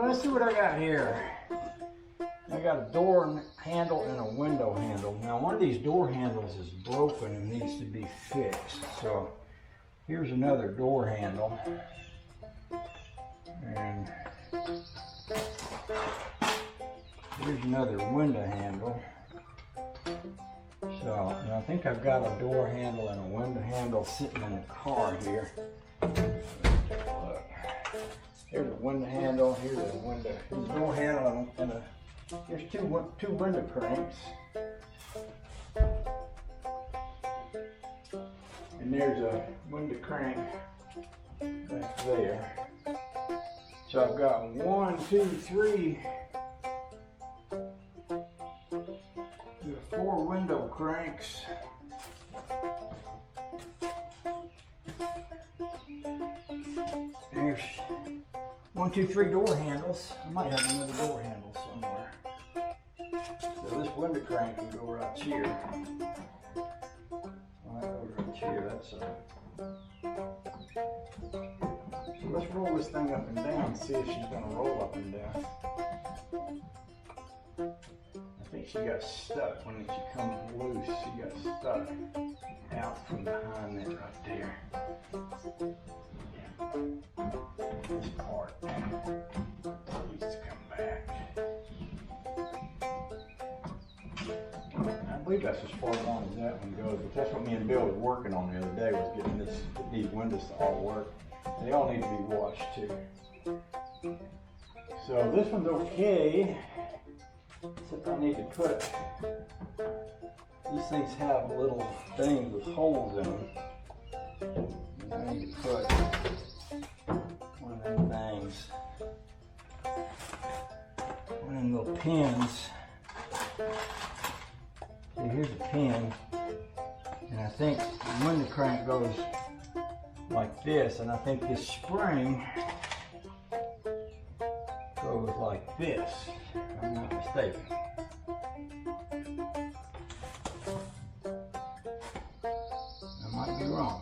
let's see what I got here. I got a door handle and a window handle. Now one of these door handles is broken and needs to be fixed. So here's another door handle. And here's another window handle. So, and I think I've got a door handle and a window handle sitting in the car here. Look. Here's a window handle, here's a window, here's a door handle, and here's two window cranks. And there's a window crank back there. So I've got 1, 2, 3, 4 window cranks. There's 1, 2, 3 door handles. I might have another door handle somewhere. So this window crank can go right here. Well, that goes right here. That's So let's roll this thing up and down and see if she's going to roll up and down. I think she got stuck when she come loose. She got stuck out from behind that right there. Yeah. This part needs to come back. I believe that's as far along as that one goes, but that's what me and Bill was working on the other day, was getting these windows to all work. They all need to be washed too. So this one's okay. Except I need to put, these things have little things with holes in them. And I need to put one of them things, one of them little pins. See, here's a pin, and I think the window crank goes like this, and I think this spring goes like this, if I'm not mistaken. I might be wrong.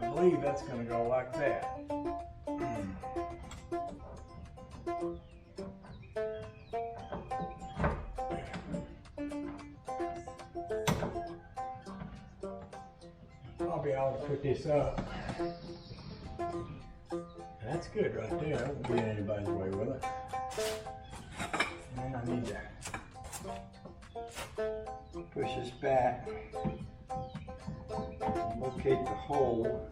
I believe that's going to go like that. I'll be able to put this up. That's good right there. That won't get anybody's way with it. And then I need to push this back, locate the hole.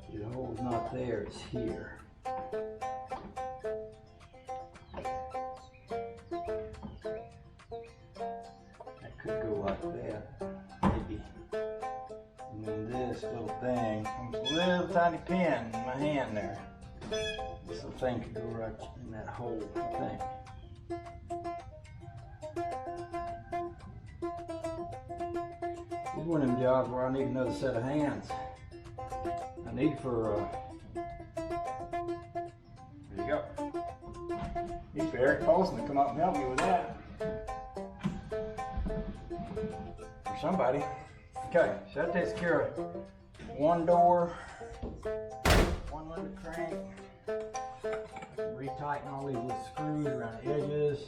See, the hole's not there, it's here. That could go like that, maybe. And then this little thing, a little tiny pin in my hand there. This little thing could go right in that hole, I think. This is one of them jobs where I need another set of hands. I need for, there you go. Need for Eric Paulson to come up and help me with that. Or somebody. Okay, so that takes care of one door, one window crank. I can retighten all these little screws around the edges.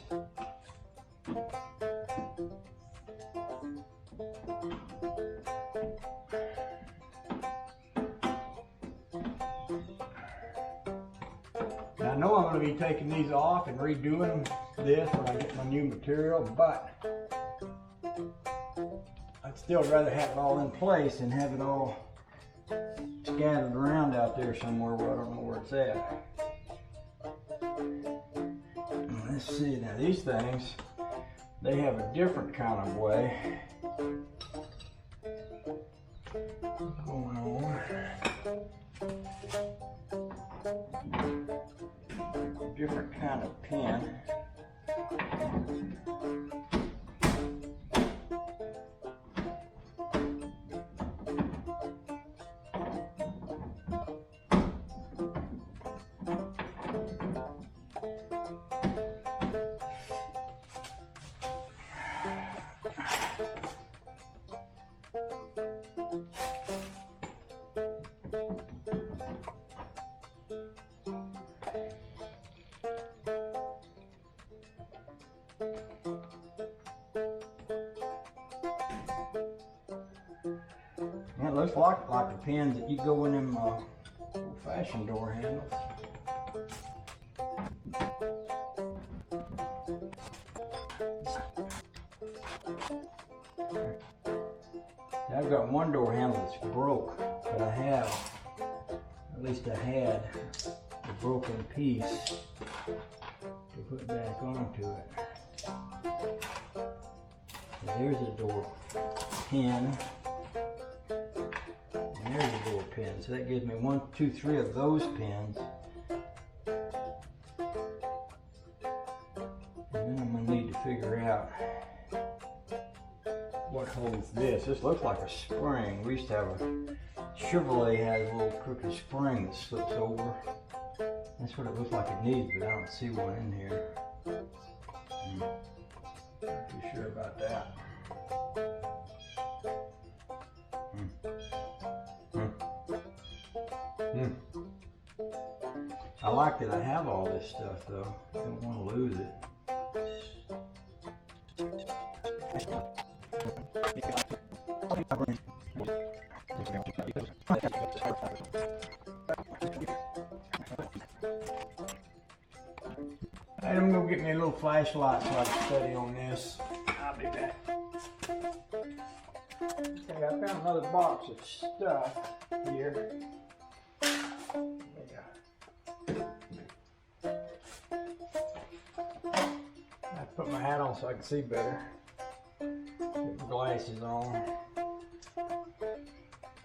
Now I know I'm going to be taking these off and redoing this when I get my new material, but I'd still rather have it all in place and have it all scattered around out there somewhere where I don't know where it's at. Let's see, now these things, they have a different kind of way going on. A different kind of pin. looks like the pins that you go in them old-fashioned door handles. I've got one door handle that's broke, but I have, at least I had, a broken piece to put back onto it. So there's a door pin, and there's a door pin. So that gives me 1, 2, 3 of those pins. And then I'm going to need to figure out what holds this. This looks like a spring. We used to have a Chevrolet has a little crooked spring that slips over. That's what it looks like it needs, but I don't see one in here. Not too sure about that. I like that I have all this stuff though. I don't want to lose it. I'm gonna go get me a little flashlight so I can study on this. I'll be back. Okay, I found another box of stuff here. I put my hat on so I can see better. Get my glasses on.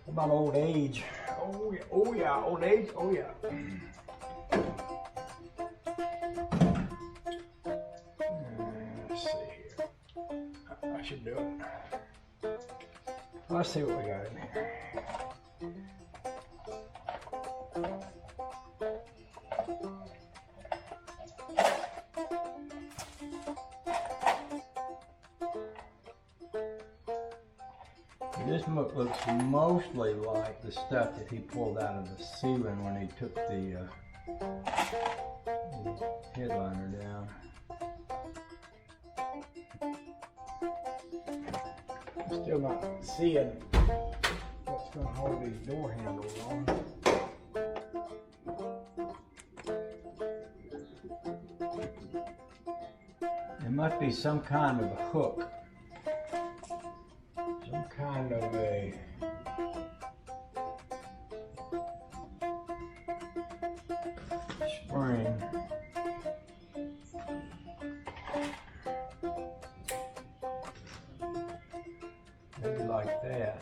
What about old age? Oh yeah, oh yeah, old age, oh yeah. Let's see here. I should do it. Let's see what we got in here. This looks mostly like the stuff that he pulled out of the ceiling when he took the headliner down. I'm still not seeing what's going to hold these door handles on. It must be some kind of a hook. Some kind of a spring. Maybe like that.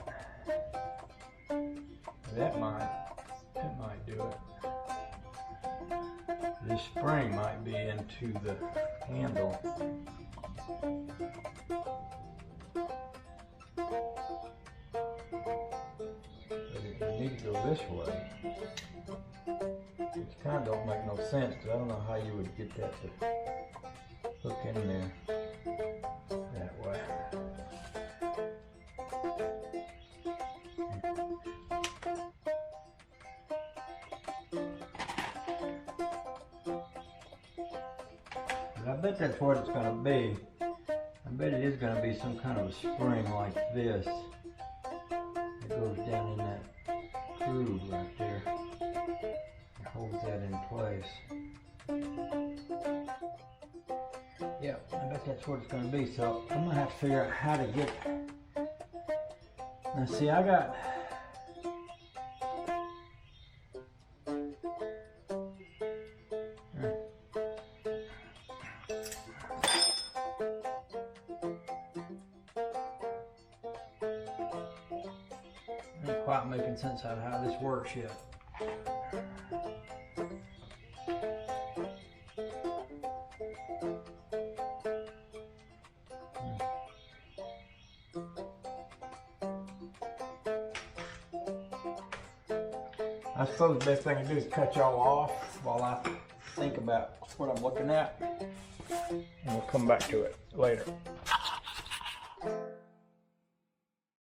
That might do it. This spring might be into the handle. This way, which kind of don't make no sense because I don't know how you would get that to hook in there that way. But I bet that's what it's going to be. I bet it is going to be some kind of a spring like this that goes down in that groove right there and holds that in place. Yeah, I bet that's what it's going to be. So I'm going to have to figure out how to get. Now see, I got not quite making sense out of how this works yet. I suppose the best thing to do is cut y'all off while I think about what I'm looking at, and we'll come back to it later.